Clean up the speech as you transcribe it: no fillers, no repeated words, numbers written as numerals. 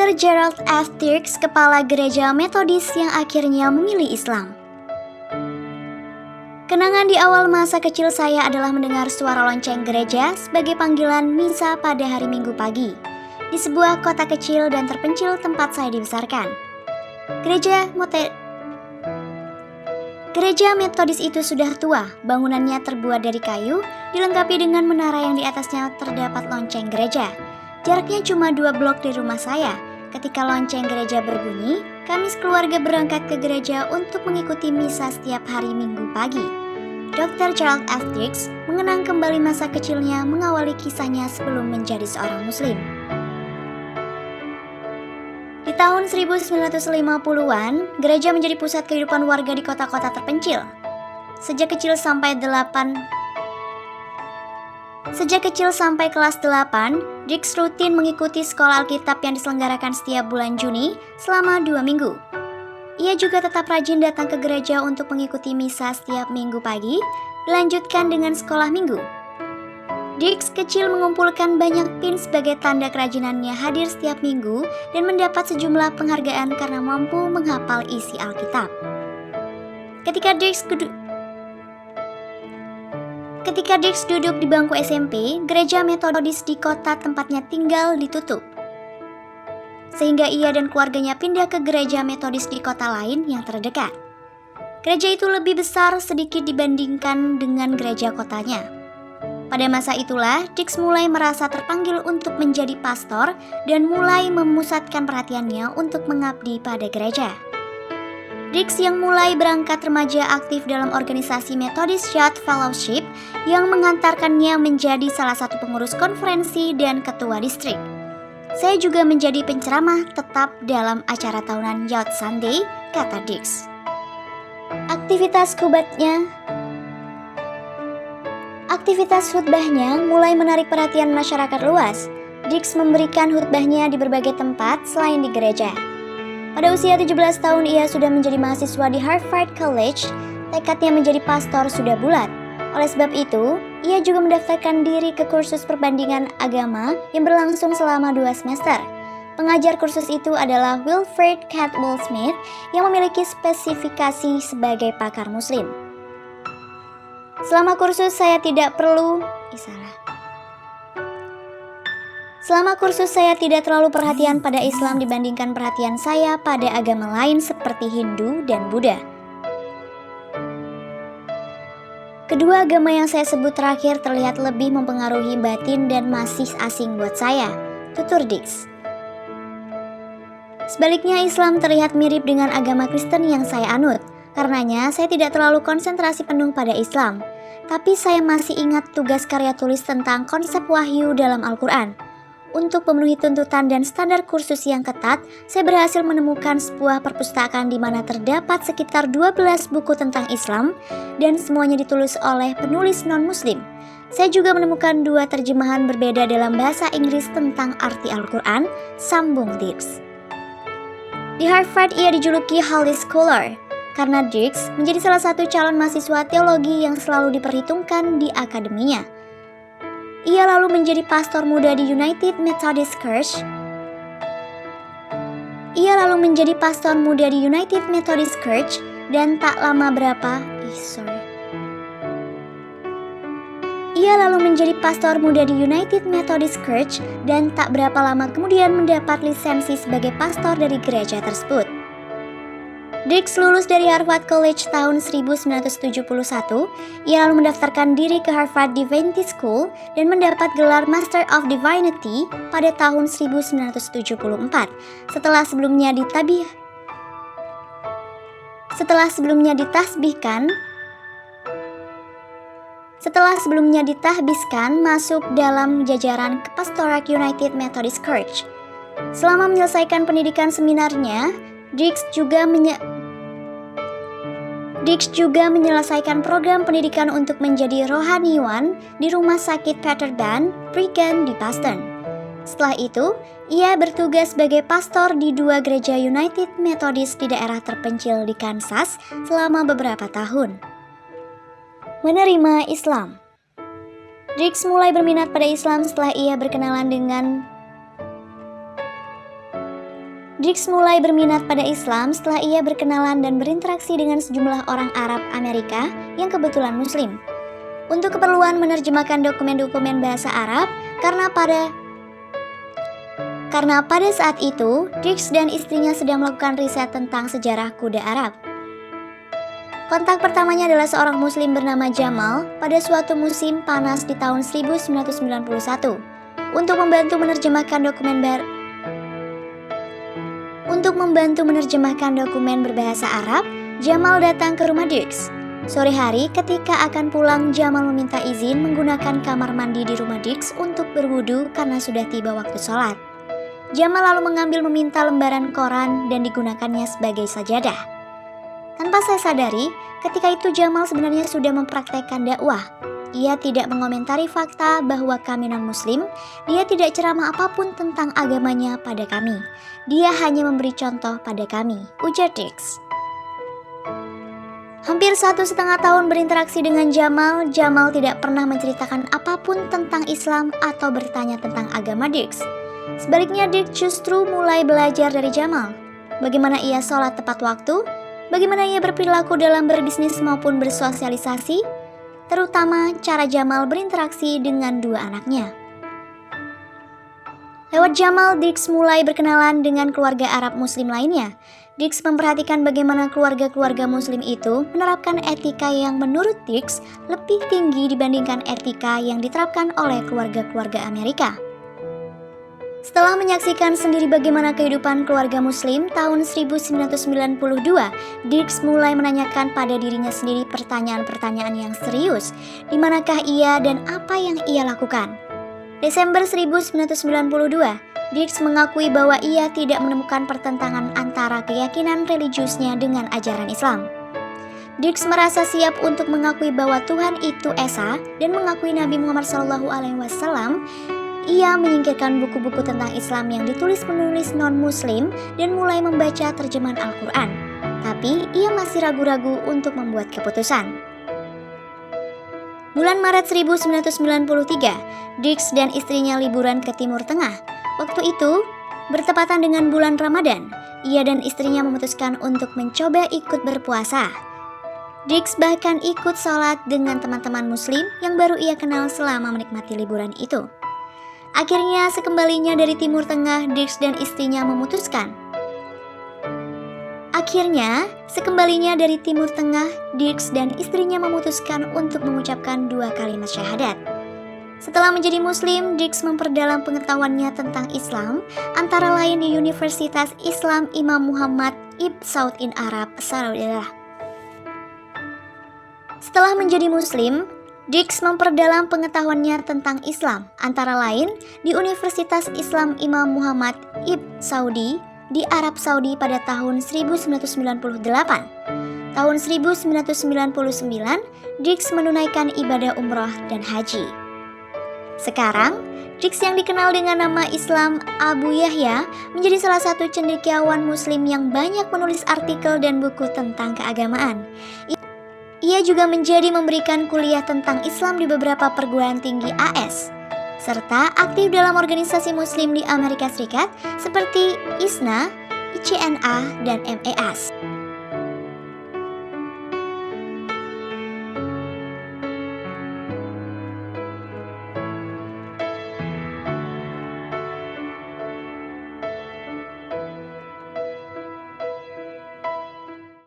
Dr. Gerald F. Dirks, kepala gereja Metodis yang akhirnya memilih Islam. Kenangan di awal masa kecil saya adalah mendengar suara lonceng gereja sebagai panggilan misa pada hari Minggu pagi, di sebuah kota kecil dan terpencil tempat saya dibesarkan. Gereja Metodis itu sudah tua, bangunannya terbuat dari kayu, dilengkapi dengan menara yang di atasnya terdapat lonceng gereja. Jaraknya cuma 2 blok dari rumah saya. Ketika lonceng gereja berbunyi, kami sekeluarga berangkat ke gereja untuk mengikuti misa setiap hari Minggu pagi. Dr. Gerald F. Dirks mengenang kembali masa kecilnya mengawali kisahnya sebelum menjadi seorang Muslim. Di tahun 1950-an, gereja menjadi pusat kehidupan warga di kota-kota terpencil. Sejak kecil sampai kelas 8, Dirks rutin mengikuti sekolah Alkitab yang diselenggarakan setiap bulan Juni selama 2 minggu. Ia juga tetap rajin datang ke gereja untuk mengikuti misa setiap minggu pagi, dilanjutkan dengan sekolah minggu. Dirks kecil mengumpulkan banyak pin sebagai tanda kerajinannya hadir setiap minggu dan mendapat sejumlah penghargaan karena mampu menghafal isi Alkitab. Ketika Dirks duduk di bangku SMP, gereja Metodis di kota tempatnya tinggal ditutup, sehingga ia dan keluarganya pindah ke gereja Metodis di kota lain yang terdekat. Gereja itu lebih besar sedikit dibandingkan dengan gereja kotanya. Pada masa itulah, Dirks mulai merasa terpanggil untuk menjadi pastor dan mulai memusatkan perhatiannya untuk mengabdi pada gereja. Dirks yang mulai berangkat remaja aktif dalam organisasi Methodist Youth Fellowship yang mengantarkannya menjadi salah satu pengurus konferensi dan ketua distrik. Saya juga menjadi penceramah tetap dalam acara tahunan Youth Sunday, kata Dirks. Aktivitas khutbahnya mulai menarik perhatian masyarakat luas. Dirks memberikan khutbahnya di berbagai tempat selain di gereja. Pada usia 17 tahun ia sudah menjadi mahasiswa di Harvard College. Tekadnya menjadi pastor sudah bulat. Oleh sebab itu, ia juga mendaftarkan diri ke kursus perbandingan agama yang berlangsung selama 2 semester. Pengajar kursus itu adalah Wilfred Caldwell Smith yang memiliki spesifikasi sebagai pakar muslim. Selama kursus saya tidak terlalu perhatian pada Islam dibandingkan perhatian saya pada agama lain seperti Hindu dan Buddha. Kedua agama yang saya sebut terakhir terlihat lebih mempengaruhi batin dan masih asing buat saya, tutur Dirks. Sebaliknya Islam terlihat mirip dengan agama Kristen yang saya anut. Karenanya saya tidak terlalu konsentrasi penuh pada Islam. Tapi saya masih ingat tugas karya tulis tentang konsep wahyu dalam Al-Quran. Untuk memenuhi tuntutan dan standar kursus yang ketat, saya berhasil menemukan sebuah perpustakaan di mana terdapat sekitar 12 buku tentang Islam dan semuanya ditulis oleh penulis non-muslim. Saya juga menemukan 2 terjemahan berbeda dalam bahasa Inggris tentang arti Al-Quran, sambung Dirks. Di Harvard ia dijuluki Holy Scholar, karena Dirks menjadi salah satu calon mahasiswa teologi yang selalu diperhitungkan di akademinya. Ia lalu menjadi pastor muda di United Methodist Church. Dan tak lama berapa lama kemudian mendapat lisensi sebagai pastor dari gereja tersebut. Dirks lulus dari Harvard College tahun 1971. Ia lalu mendaftarkan diri ke Harvard Divinity School dan mendapat gelar Master of Divinity pada tahun 1974. Setelah sebelumnya ditahbiskan masuk dalam jajaran Pastoral United Methodist Church. Selama menyelesaikan pendidikan seminarnya, Dirks juga menyelesaikan program pendidikan untuk menjadi rohaniwan di Rumah Sakit Peter Ban Brigham di Boston. Setelah itu, ia bertugas sebagai pastor di 2 gereja United Methodist di daerah terpencil di Kansas selama beberapa tahun. Menerima Islam. Dirks mulai berminat pada Islam setelah ia berkenalan dengan Dix mulai berminat pada Islam setelah ia berkenalan dan berinteraksi dengan sejumlah orang Arab Amerika yang kebetulan Muslim. Untuk keperluan menerjemahkan dokumen-dokumen bahasa Arab, karena pada saat itu, Dix dan istrinya sedang melakukan riset tentang sejarah kuda Arab. Kontak pertamanya adalah seorang Muslim bernama Jamal pada suatu musim panas di tahun 1991 untuk membantu menerjemahkan dokumen berbahasa Arab. Jamal datang ke rumah Dix. Sore hari ketika akan pulang, Jamal meminta izin menggunakan kamar mandi di rumah Dix untuk berwudu karena sudah tiba waktu sholat. Jamal lalu meminta lembaran koran dan digunakannya sebagai sajadah. Tanpa saya sadari, ketika itu Jamal sebenarnya sudah mempraktekkan dakwah. Ia tidak mengomentari fakta bahwa kami non-muslim, dia tidak ceramah apapun tentang agamanya pada kami. Dia hanya memberi contoh pada kami, ujar Dix. Hampir 1,5 tahun berinteraksi dengan Jamal, Jamal tidak pernah menceritakan apapun tentang Islam atau bertanya tentang agama Dix. Sebaliknya, Dix justru mulai belajar dari Jamal. Bagaimana ia sholat tepat waktu, bagaimana ia berperilaku dalam berbisnis maupun bersosialisasi, terutama cara Jamal berinteraksi dengan dua anaknya. Lewat Jamal, Dix mulai berkenalan dengan keluarga Arab Muslim lainnya. Dix memperhatikan bagaimana keluarga-keluarga Muslim itu menerapkan etika yang menurut Dix lebih tinggi dibandingkan etika yang diterapkan oleh keluarga-keluarga Amerika. Setelah menyaksikan sendiri bagaimana kehidupan keluarga Muslim tahun 1992, Dix mulai menanyakan pada dirinya sendiri pertanyaan-pertanyaan yang serius, di manakah ia dan apa yang ia lakukan. Desember 1992, Dix mengakui bahwa ia tidak menemukan pertentangan antara keyakinan religiusnya dengan ajaran Islam. Dix merasa siap untuk mengakui bahwa Tuhan itu Esa dan mengakui Nabi Muhammad SAW. Ia menyingkirkan buku-buku tentang Islam yang ditulis penulis non-Muslim dan mulai membaca terjemahan Al-Quran. Tapi ia masih ragu-ragu untuk membuat keputusan. Bulan Maret 1993, Dix dan istrinya liburan ke Timur Tengah. Waktu itu, bertepatan dengan bulan Ramadan, ia dan istrinya memutuskan untuk mencoba ikut berpuasa. Dix bahkan ikut sholat dengan teman-teman Muslim yang baru ia kenal selama menikmati liburan itu. Akhirnya, sekembalinya dari Timur Tengah, Dix dan istrinya memutuskan untuk mengucapkan 2 kalimat syahadat. Setelah menjadi Muslim, Dix memperdalam pengetahuannya tentang Islam, antara lain di Universitas Islam Imam Muhammad Ibn Saud in Arab Saudi. Setelah menjadi Muslim, Dix memperdalam pengetahuannya tentang Islam, antara lain di Universitas Islam Imam Muhammad Ibn Saudi di Arab Saudi pada tahun 1998. Tahun 1999, Dix menunaikan ibadah umroh dan haji. Sekarang, Dix yang dikenal dengan nama Islam Abu Yahya menjadi salah satu cendekiawan Muslim yang banyak menulis artikel dan buku tentang keagamaan. Ia juga memberikan kuliah tentang Islam di beberapa perguruan tinggi AS, serta aktif dalam organisasi Muslim di Amerika Serikat seperti ISNA, ICNA, dan MEAS.